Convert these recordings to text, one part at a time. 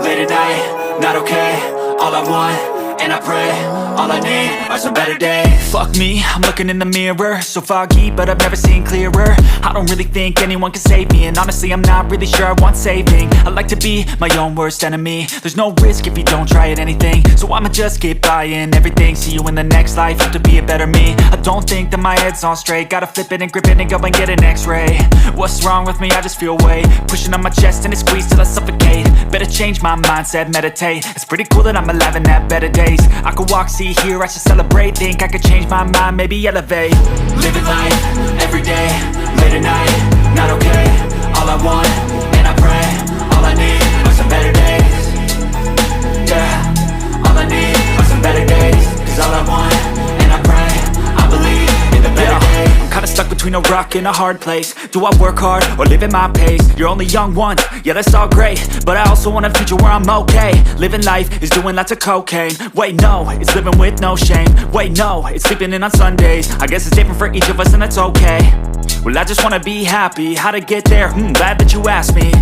late at night, not okay. All I want, and I pray, all I need are some better days. Fuck me, I'm looking in the mirror, so foggy, but I've never seen clearer. I don't really think anyone can save me, and honestly I'm not really sure I want saving. I like to be my own worst enemy. There's no risk if you don't try at anything, so I'ma just keep buying everything. See you in the next life, have to be a better me. I don't think that my head's on straight, gotta flip it and grip it and go and get an x-ray. What's wrong with me? I just feel weight pushing on my chest and it squeezes till I suffocate. Better change my mindset, meditate. It's pretty cool that I'm alive and have better days. I could walk, see, hear, I should celebrate. Think I could change my mind, maybe elevate. Living life, everyday, late at night, not okay. All I want, and I pray, all I need are some better days. Yeah, all I need are some better days. Cause all I want, and I pray, I believe in the better days. I'm kinda stuck between a rock and a hard place. Do I work hard or live at my pace? You're only young once, yeah that's all great, but I also want a future where I'm okay. Living life is doing lots of cocaine. Wait no, it's living with no shame. Wait no, it's sleeping in on Sundays. I guess it's different for each of us and that's okay. Well I just wanna be happy, how to get there? Glad that you asked me.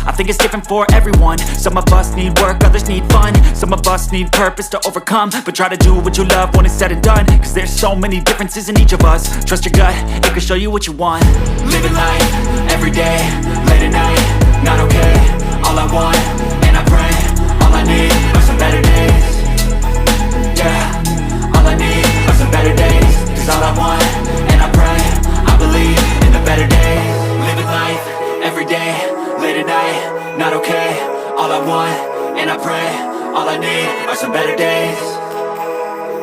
I think it's different for everyone. Some of us need work, others need fun. Some of us need purpose to overcome. But try to do what you love when it's said and done. Cause there's so many differences in each of us. Trust your gut, it can show you what you want. Living life, everyday, late at night, not okay. All I want, and I pray, all I need are some better days. Yeah, all I need are some better days. Cause all I want, and I pray, I believe in the better days. Living life, everyday, late at night, not okay. All I want, and I pray, all I need are some better days.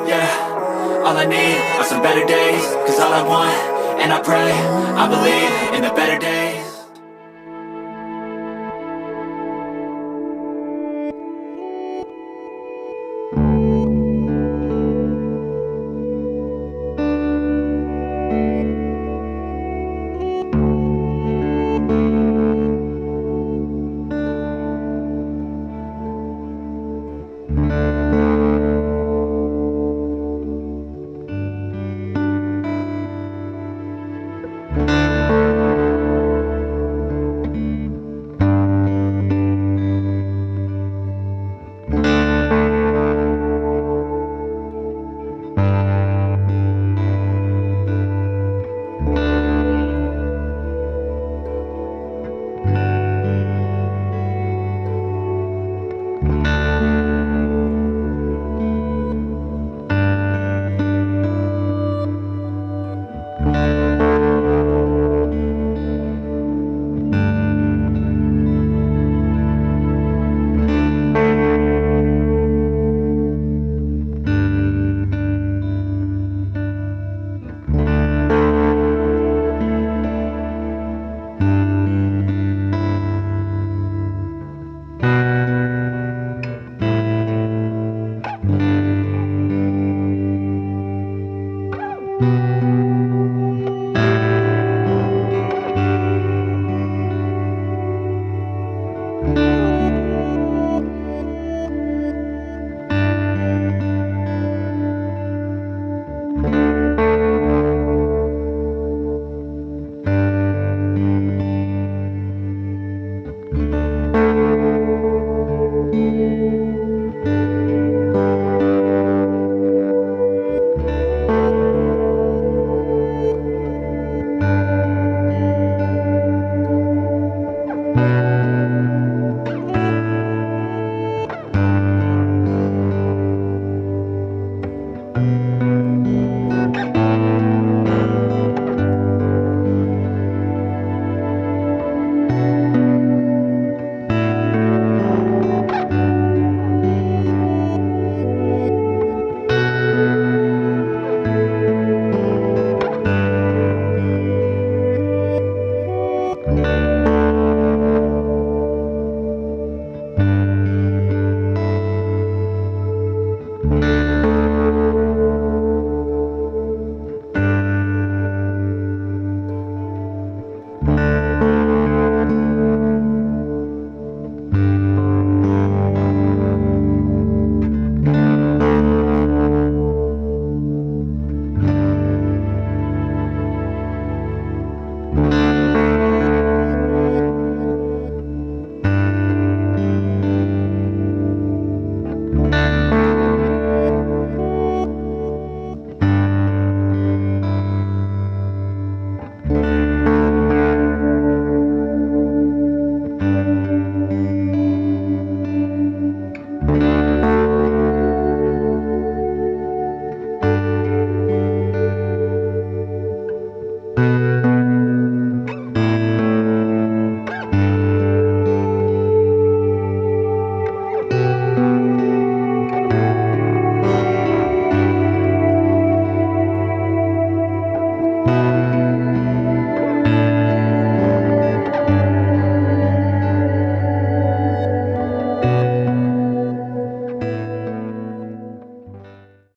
Yeah, all I need are some better days. Cause all I want, and I pray, I believe in the better days.